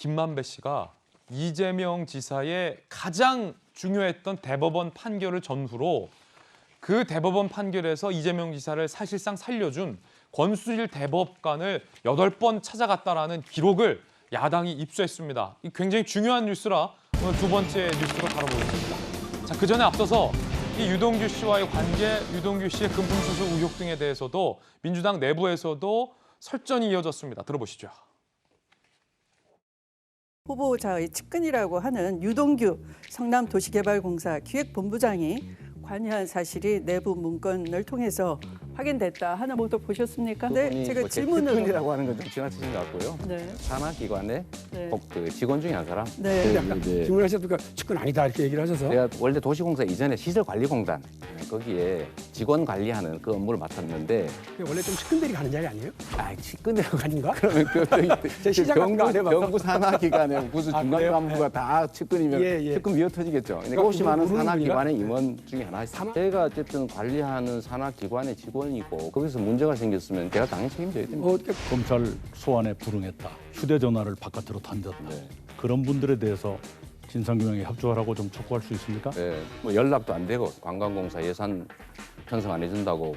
김만배 씨가 이재명 지사의 가장 중요했던 대법원 판결을 전후로 그 대법원 판결에서 이재명 지사를 사실상 살려준 권순일 대법관을 8번 찾아갔다라는 기록을 야당이 입수했습니다. 이 굉장히 중요한 뉴스라 오늘 두 번째 뉴스로 다뤄보겠습니다. 자, 그 전에 앞서서 이 유동규 씨와의 관계, 유동규 씨의 금품 수수 의혹 등에 대해서도 민주당 내부에서도 설전이 이어졌습니다. 들어보시죠. 후보자의 측근이라고 하는 유동규 성남도시개발공사 기획본부장이 관여한 사실이 내부 문건을 통해서 확인됐다 하는 보도 보셨습니까? 네, 제가 뭐 질문을 측근이라고 하는 건 좀 지나치신 것 같고요. 네. 산하기관의 네. 그 직원 중에 한 사람. 네. 약간 질문하셨으니까 측근 아니다 이렇게 얘기를 하셔서 제가 원래 도시공사 이전에 시설관리공단 거기에 직원 관리하는 그 업무를 맡았는데 원래 좀 측근들이 가는 자리 아니에요? 측근이라고 아닌가? 그러면 제 시장 같은 안 해봐서. 경부 산하기관의 무슨 중간 그래요? 간부가 다 측근이면 예. 측근 미어 터지겠죠. 그러니까 혹시 많은 모르는 산하기관의 임원 중에 하나였어요. 제가 어쨌든 관리하는 산하기관의 직원이고 거기서 문제가 생겼으면 제가 당연히 책임져야 됩니다. 어떻게 검찰 소환에 불응했다. 휴대전화를 바깥으로 던졌다. 네. 그런 분들에 대해서 진상규명에 협조하라고 좀 촉구할 수 있습니까? 네, 뭐 연락도 안 되고 관광공사 예산 편성 안 해준다고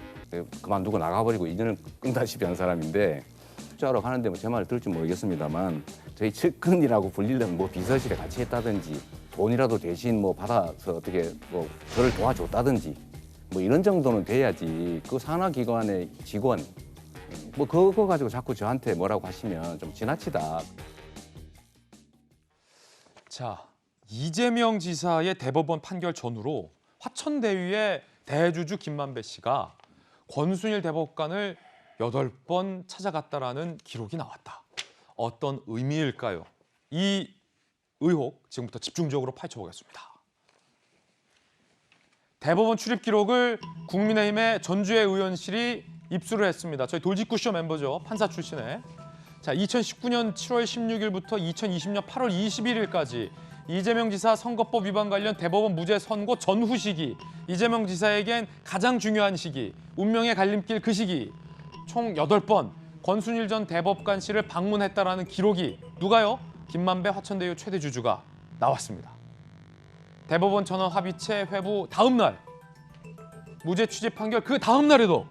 그만두고 나가버리고 인연을 끊다시피 한 사람인데 투자하러 가는데 뭐 제 말을 들을지 모르겠습니다만 저희 측근이라고 불리려면 뭐 비서실에 같이 했다든지 돈이라도 대신 뭐 받아서 어떻게 뭐 저를 도와줬다든지 뭐 이런 정도는 돼야지 그 산하기관의 직원 뭐 그거 가지고 자꾸 저한테 뭐라고 하시면 좀 지나치다. 자, 이재명 지사의 대법원 판결 전후로 화천대유의 대주주 김만배 씨가 권순일 대법관을 8번 찾아갔다라는 기록이 나왔다. 어떤 의미일까요? 이 의혹 지금부터 집중적으로 파헤쳐보겠습니다. 대법원 출입 기록을 국민의힘의 전주의 의원실이 입수를 했습니다. 저희 돌직구쇼 멤버죠. 판사 출신의. 자, 2019년 7월 16일부터 2020년 8월 21일까지 이재명 지사 선거법 위반 관련 대법원 무죄 선고 전후 시기, 이재명 지사에겐 가장 중요한 시기, 운명의 갈림길 그 시기, 총 8번 권순일 전 대법관 씨를 방문했다라는 기록이 누가요? 김만배 화천대유 최대 주주가 나왔습니다. 대법원 전원 합의체 회부 다음 날, 무죄 취지 판결 그 다음 날에도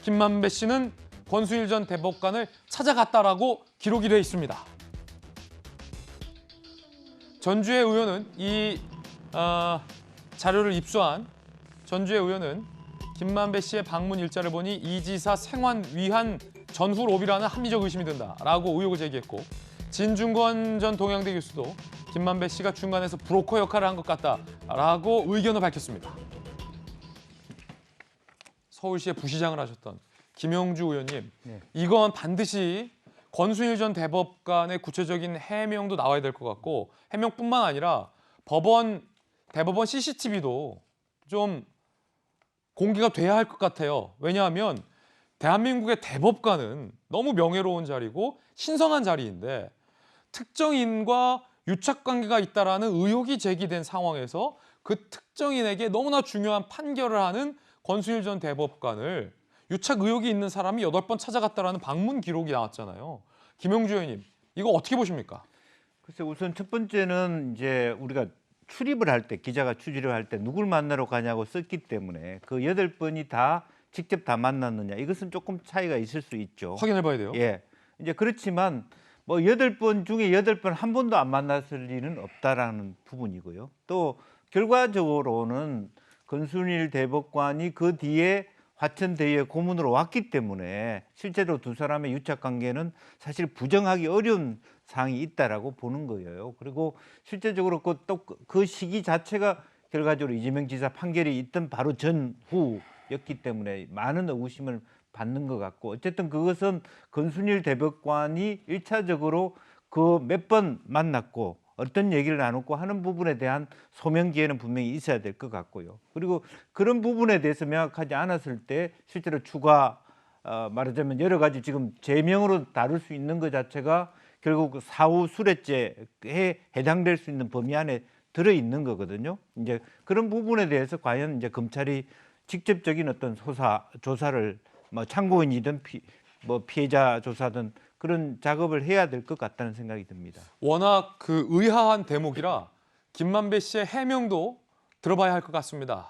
김만배 씨는 권순일 전 대법관을 찾아갔다라고 기록이 되어 있습니다. 전주의 의원은 이 자료를 입수한 전주의 의원은 김만배 씨의 방문 일자를 보니 이 지사 생환 위한 전후 로비라는 합리적 의심이 든다라고 의혹을 제기했고 진중권 전 동양대 교수도 김만배 씨가 중간에서 브로커 역할을 한 것 같다라고 의견을 밝혔습니다. 서울시의 부시장을 하셨던 김영주 의원님, 이건 반드시 권순일 전 대법관의 구체적인 해명도 나와야 될 것 같고 해명뿐만 아니라 대법원 CCTV도 좀 공개가 돼야 할 것 같아요. 왜냐하면 대한민국의 대법관은 너무 명예로운 자리고 신성한 자리인데 특정인과 유착관계가 있다라는 의혹이 제기된 상황에서 그 특정인에게 너무나 중요한 판결을 하는 권순일 전 대법관을 유착 의혹이 있는 사람이 8번 찾아갔다라는 방문 기록이 나왔잖아요. 김영주 의원님, 이거 어떻게 보십니까? 글쎄 우선 첫 번째는 이제 우리가 출입을 할 때 기자가 출입을 할 때 누굴 만나러 가냐고 썼기 때문에 그 8번이 다 직접 다 만났느냐 이것은 조금 차이가 있을 수 있죠. 확인해 봐야 돼요. 예. 이제 그렇지만 뭐 8번 중에 8번 한 번도 안 만났을 리는 없다라는 부분이고요. 또 결과적으로는 권순일 대법관이 그 뒤에 화천대유에 고문으로 왔기 때문에 실제로 두 사람의 유착 관계는 사실 부정하기 어려운 사항이 있다라고 보는 거예요. 그리고 실제적으로 그 시기 자체가 결과적으로 이재명 지사 판결이 있던 바로 전후였기 때문에 많은 의구심을 받는 것 같고 어쨌든 그것은 권순일 대법관이 1차적으로 그 몇 번 만났고 어떤 얘기를 나눴고 하는 부분에 대한 소명 기회는 분명히 있어야 될 것 같고요. 그리고 그런 부분에 대해서 명확하지 않았을 때 실제로 추가 말하자면 여러 가지 지금 제명으로 다룰 수 있는 것 자체가 결국 사후 수뢰죄에 해당될 수 있는 범위 안에 들어 있는 거거든요. 이제 그런 부분에 대해서 과연 이제 검찰이 직접적인 어떤 조사를 뭐 참고인이든 피해자 조사든 그런 작업을 해야 될 것 같다는 생각이 듭니다. 워낙 그 의아한 대목이라 김만배 씨의 해명도 들어봐야 할 것 같습니다.